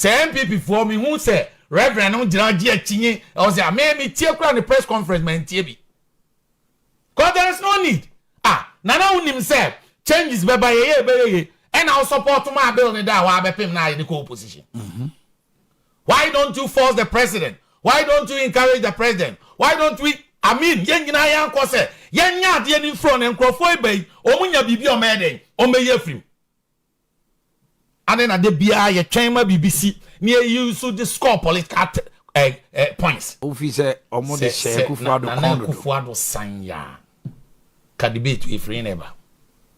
say NPP for me who say Reverend no jira ji achinye or say me tie kura the press conference man tie bi. Because there is no need. Nana unim say changes beba ye and I'll support my bill in that wa bepem na in the opposition. Why don't you force the president? Why don't you encourage the president? Why don't we yen nyina yan ko say yen nya de ni front en krofo ebay omunya bibi o meden o meye frim. And then at the bia ye twen ma BBC near you so the score political points. Officer omo de share Akufo Addo na Akufo Addo sanya. Ka debate we free never.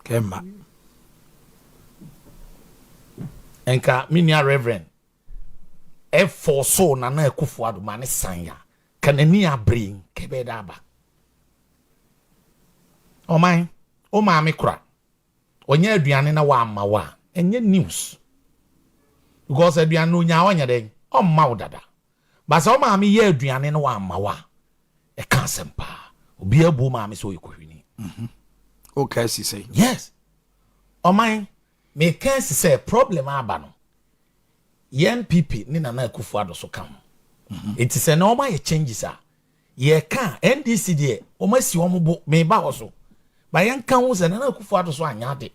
Kema. Enka minia reverend Forson na Akufo Addo mane sanya. Kanani abring kebeda ba. O man, o ma me kura. Onye aduane na wa amma wa. Enye news. Because aduane no nya wanya den. O ma udada. But o ma me ye aduane na wa amma wa. E kan sempa. Obi abu ma me so ekohwini. Okay, she say. Yes. O man, me can say problem aba no. NPP ni na Akufo Addo so kam. It is a normal changes are. Ye can NDC de o masi o mbo me ba wo so. Ba yen kan wo se na Akufo Addo so anya de.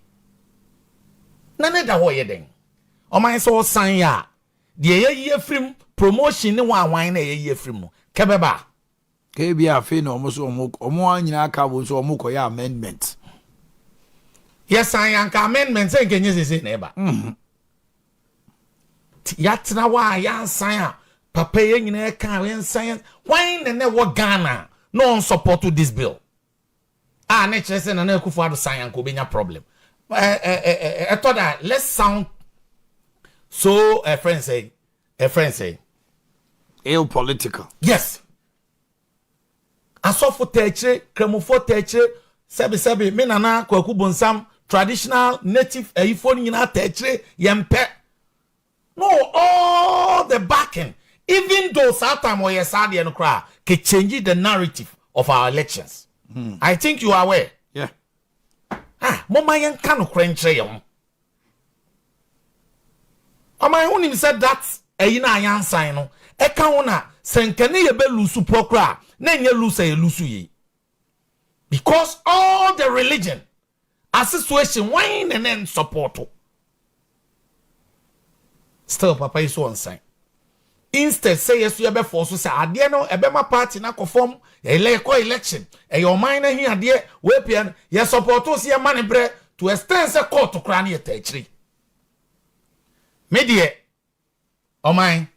Na ne da ho ye den. O man so san ya. De ye film promotion ni wan na ye film no. Kebeba. Ke bia Afenyo omo anyina aka wo so omo koya amendment. Yes, I am amendment say kenye se na eba. Yatna wa ya san Papa nyina ka wen science why na wo Ghana no support to this bill. Na chere say na Akufo Addo science ko benya problem. I thought that let's sound so a friend say ill political. Yes. Asofo techre kremofo techre sebi me nana Kwaku bonsam traditional native ifo nyina techre yempe. No, all the backing. Even though Satam or Yesadi and Kra can change the narrative of our elections. I think you are aware. Yeah. Mama yan kanu krenche yon. Ama yon said that yina yan sign no. Eka wona senkene ye be lusu prokra na nye lusu ye lusu ye. Because all the religion association wine and then support. Still papa is one sign. Instead say yes you be force say ade no ebe ma party na conform election e your mind na here ade we pian ye support us ye man bre to extend say court to kra na ye tachiri me de o man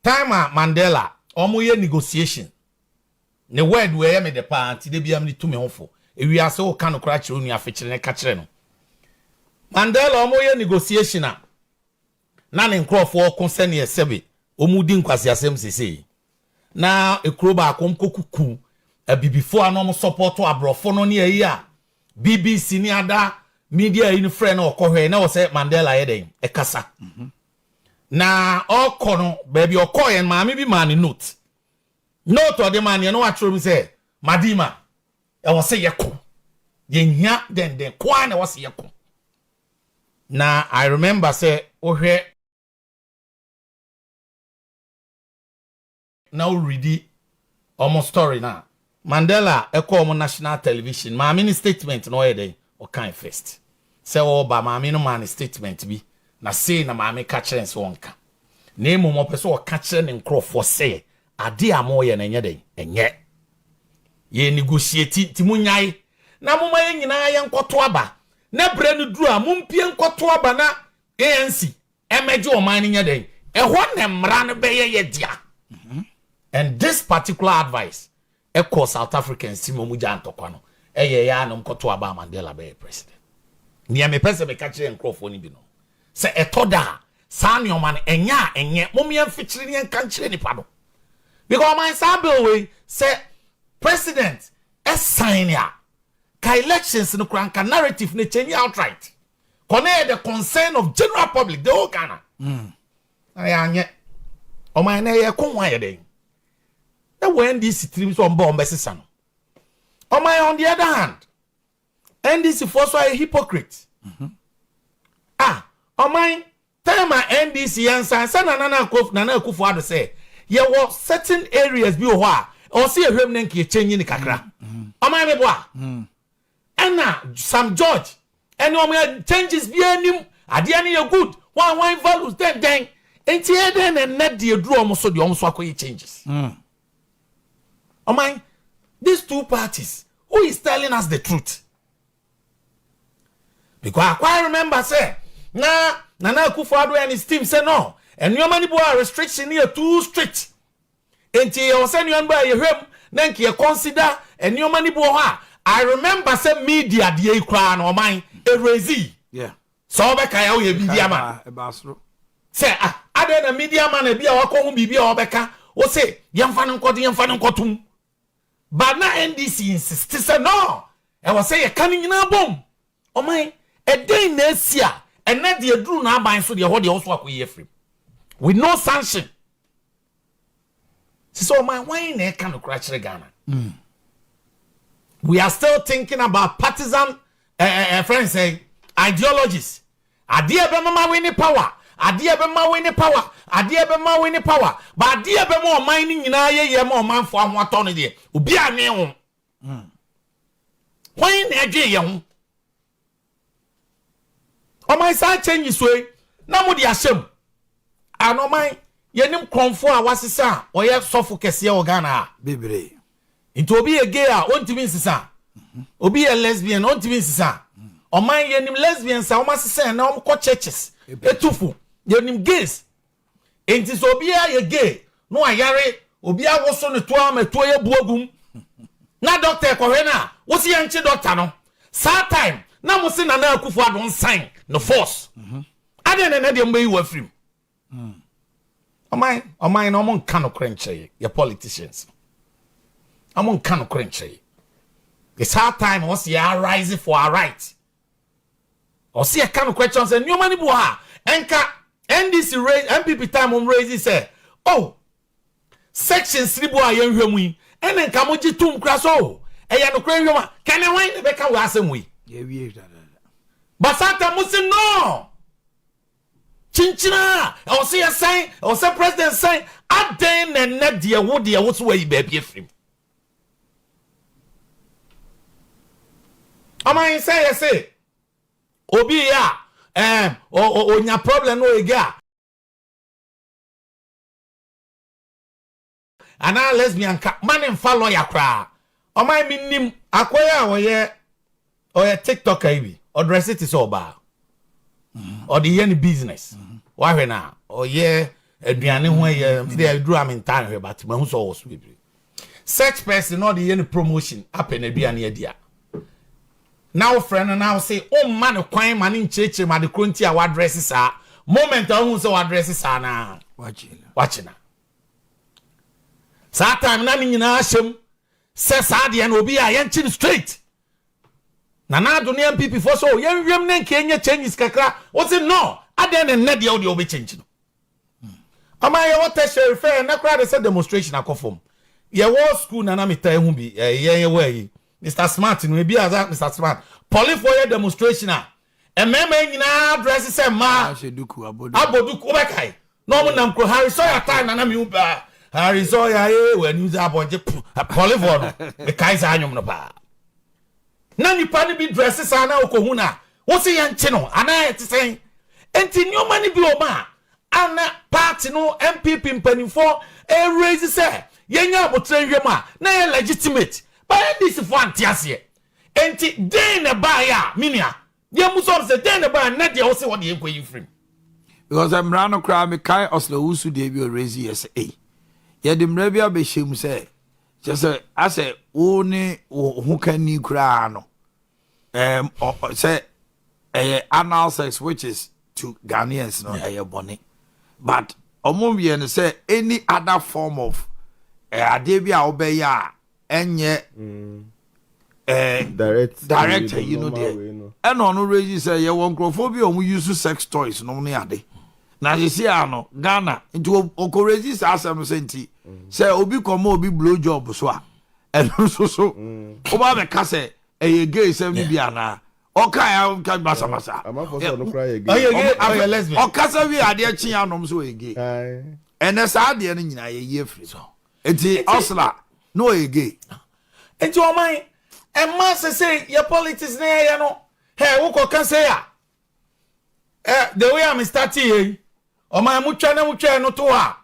time Mandela omo ye negotiation ne word we ye me the party de bia me to me hofo e wi ase o kan no kra kire onu afekire ne ka kire no Mandela omo ye negotiation na ne nkrofo concern ye sebe omudi nkwasi asem sese na ekroba akomkokuku bibifo anom support abrofo no ne ayi a BBC ni ada media in friend okohwe na wo se Mandela yeden ekasa na okono baby okoyen maami bi man note o de man ye no atro mi se madima e wo se yeko yenya den kwa na wo se yeko na I remember say ohwe now ready almost story now. Mandela eko national television. Ma mini statement no ede o kan first. Say o ba ma mini man statement bi na say na ma me ka kire so wonka. Na emu mo pese o ka kire ne nkrofo say ade amo ye na nye enye. Ye negotiate ti munyai na mo ma ye nyina ye nkoto aba. Na bre no duru a mo mpie nkoto aba na ANC emeje o man nye den. Ehwo ne mra no be ye dia. And this particular advice, echo South Africans, Simo Muja Antokwano, ya no mkoto aba Mandela be president. Ni me pese me catch and crofoni bi no. Se etoda, san your man enye, momi en featuring en country ni pado. Because my sabe we say president sign ya. Ka elections no kranka narrative ne change outright. Kone the concern of general public, the whole Ghana. Anye. O man na ye konwa ye den. When these streams on bomb on on the other hand, and this is also a hypocrite. On my time NDC answer say Nana Akufo Addo say ye were certain areas bi ho or see a remnant ki change ni kakra am me boa and some George and changes bi anim ade na ye good one values then enti e den and net the dru omo so de omo so akoye changes these two parties who is telling us the truth because I remember say Nana Akufo Addo and his team say no and your money boy restriction here too strict enti you say you by you him then ki consider and your money boy I remember say media dey kra na oman erezi yeah so be kai we media man say ade na media man e bia wakọ hu bibia obeka o say yemfa nkotum but na NDC insist say no e was say ye kan nyina bom oman e den na asia and na de aduru na aban so de ho de also akoye free with no sanction so oman why na e kan okra kire Ghana we are still thinking about partisan friends say ideologies ade e be mama we ni power ade e be ma we ni power ade e be ma we ni power but ade e be ma oman ni nyina ye ma oman fo ho ato no de obi ane ho why na age ye ho oman sa change so na mo di asem anoman yenim konfo a wasesa oye sofo kese o Ghana bebre into obi a gay a ontimi nsisa obi a lesbian ontimi nsisa oman yenim lesbians a omasesa na omko churches etufu yenim gays enti so obi a ye gay no ayare obi a woso ne to ameto ye buogum na doctor ko hena wo si yanchi doctor no sa time na mo se Nana Akufo Addo sign no force ade ne de mbayi wa frim oman no mo nka no krenche ye politicians amon kan no krenche it's hard time was ya rise for our right or see a kan no question say new money boa enka NDC raise NPP time raise say oh section 3 boa ye hwemu yi enka mo gitum kra so e ya no kra hwema kan e wan be ka wa asem wi ye wie but sata mo say no chinchina or see a sign or say president sign aden and net de wo de wo so yi ba bia frim Ama say obi ya onya problem no ega ana lesbian ka man follow ya kra oma minim akoya oye TikTok ibi or dress it so ba or the any business why na oye aduane ho ye dey duru am tan hwe but ma hu so was bibi such person or the any promotion happen aduane adia now friend now say oh man kwan man ncheche ma de kronti a wa address sa moment a hu so wa address sa na watchina sa time na nyina ashem se sa de na obi a yenchi straight na do ne NPP for so yenwem ne nkenya changes kakra o say no ade ne ne de o de obi change no ama ye otchere fair na kra de say demonstration akofom ye war school na meta hu bi ye we Mr. Smart no be as Mr. Smart police for your demonstration mema nyina address say ma aboduku obekai no mo nam kro Harry so ya time na me uba Harry so ya we news abonje police for no the kai sa anyum no ba na nipa ni bi dress sa na okohu na wo se ya nche no ana eti sen enti nyoma ni bi o ma ana party no NPP mpanimfo raise say yenya abotre hwem a na ye legitimate but this for antiasie enti den na ba ya minia ye muso se den na ba na de wo se wo de ekwayi frame because I'm rano cry me kai oslo usu de bi raise yes ye de mra bia be hjem se just ase wo ni hu kan ni kra no say anal sex which is to Ghanaians no boni but omum ye no say any other form of ade bia obeya enye direct you know there and on raise say ye won crofobia omu use sex toys no ne ade na je see ano Ghana into okorezi asem senti say obi komo obi blow job so a eno so oba be ka say gay sem ni bia na Okay, masa. I'm for no cry again. Oh, you're lesbian. Okasa wi ade chi anom so ege. And as ade no nyina ye free so. Enti osla no ege. Enti o man e man say your politics na ye no. Hey, wo ko kan say ya. The way I'm starting here. O man mutwa no to ha.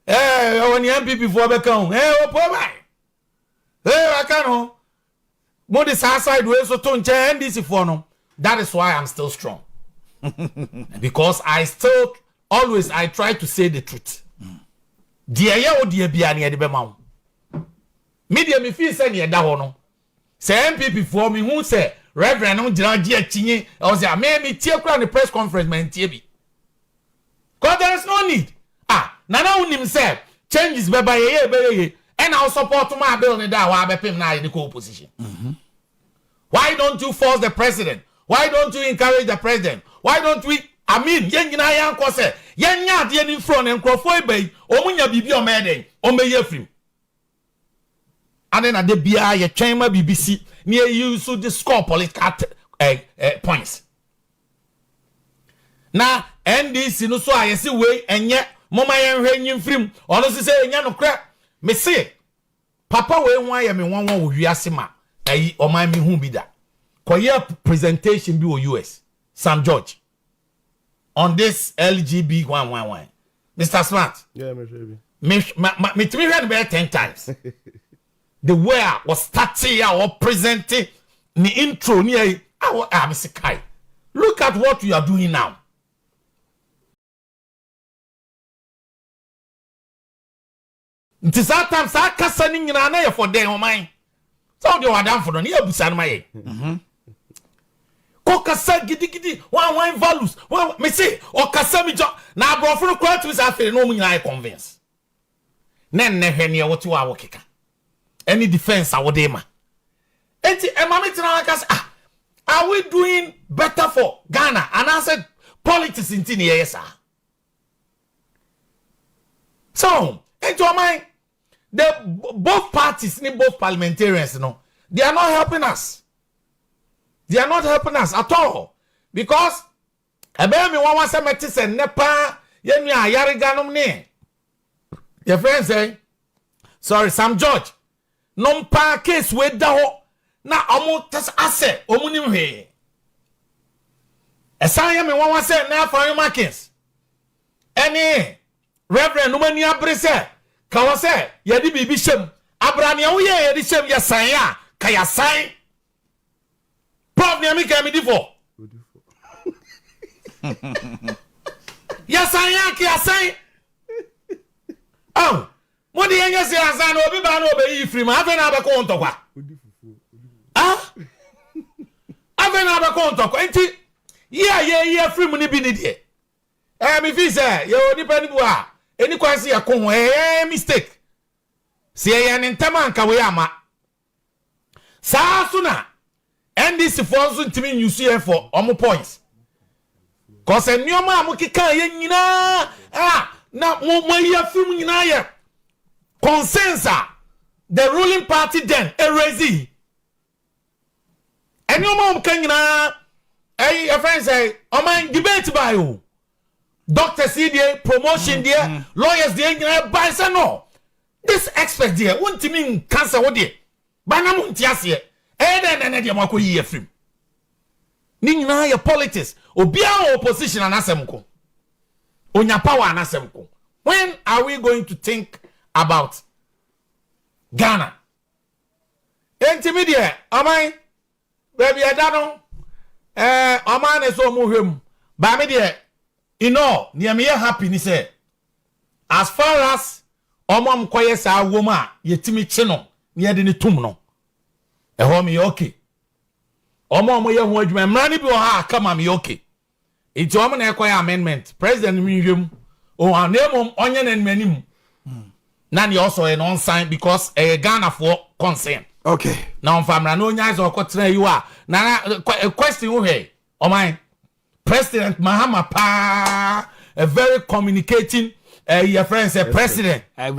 When the NPP for become. O po bai. Aka no. Mo this side way so to nche NDC for no. That is why I'm still strong. Because I try to say the truth. Dear ye o dear bia na de be ma wo. Media me feel say na da ho no. Say NPP for me who say Reverend no gira gi achinye o say me tie kura the press conference man tie bi. Because there is no need. Nana unim say changes be by ye and I'll support my bill in that wa be pim na in the opposition. Why don't you force the president? Why don't you encourage the president? Why don't we yen nyina yan ko say yen nya de ni front en krofo ebay o munya bibi o meden o meye frim. And then de bia ye twen ma BBC near you so the score political points. Na NDC no so ayesi we enye mama yen hwe nyim frim ono se say enya no kra me say papa we wan ye me wan wo wiase ma ayi o man me hu bi da koye presentation bi o US Sam George on this LGB 111 Mr. Smart. Yeah, me sure. Me to me heard about 10 times. The way I was starting or presenting the intro near I say Kai. Look at what you are doing now. Nti sometimes I kasa ni nyina na ye for dem o man. So de wadam for no ye busa no maye. Ko kasa gidi one values. One me say o kasa mi jo na abrofo no kwat mi sa fere no mu nyina convince. Nen ne hwe ne ye wote wa wokeka. Any defense awode ma. Enti e ma me tena kasa are we doing better for Ghana? And I said politics in tini yes sir. So, into my both parties, both parliamentarians, they are not helping us. They are not helping us at all. Because me one say metis and nepa yemi ayariganum ne. Your friend say, sorry, Sam George. Non pa case we da ho na omo tes ase omunim he. Esan yemi one say na Afenyo markins. Any Reverend Numani Abrese, Kawase, Yadi Bibisham, Abrania, Yadi Shem Yasaya, Kayasai. Probably I make me for. Yasaya, Kayasai. Oh, what do you say? Azan will be banned over free. I have another contour. I have another contour. Yeah, free money be needed. If he say, you depend on any question, a mistake. See, an Ntim ka we ama. Sa suna, and this Forson to me, you see for almost points. Cause a new man, Mukika, now, one film in consensus, the ruling party then, erase. And your mom can, a friend say, oh, my debate by you. Doctor there, promotion there, lawyers there, by no. This expert there, won't mean cancer what there. Banam tiasie, then the Mako ye film. Nina your politics, obia opposition and asemko. Onya power and asemko. When are we going to think about Ghana? Intermediate, am I? Baby, I don't know. Oman is so move by me there. Near me happy ni say as far as omam koye sa woma yetimi chi no near de ni tum no e ho me okay omam ye ho adwuma mrani bi o ha kama me okay enti om na ekoye amendment president mi hwem o anemom onye na manim na ne also e non sign because Ghana for concern okay now famra no nya zo kotra you are na question wo he o man President Mahama Pa, a very communicating your friends, a president. Hey,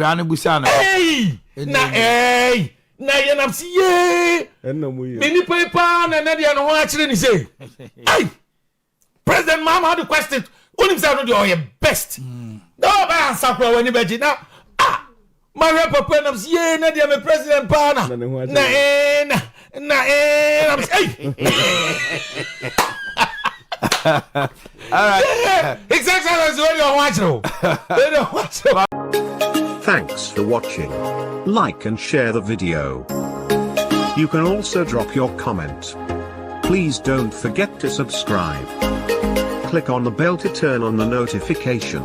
na ye nam si ye mini paper na na dia no ho akire ni say hey President Mahamadu question unim say no dey best no ba answer kwa wani beji na my papa nam si ye na dia me president pa na I'm hey all right exactly. Thanks for watching. Like and share the video. You can also drop your comment. Please don't forget to subscribe. Click on the bell to turn on the notification.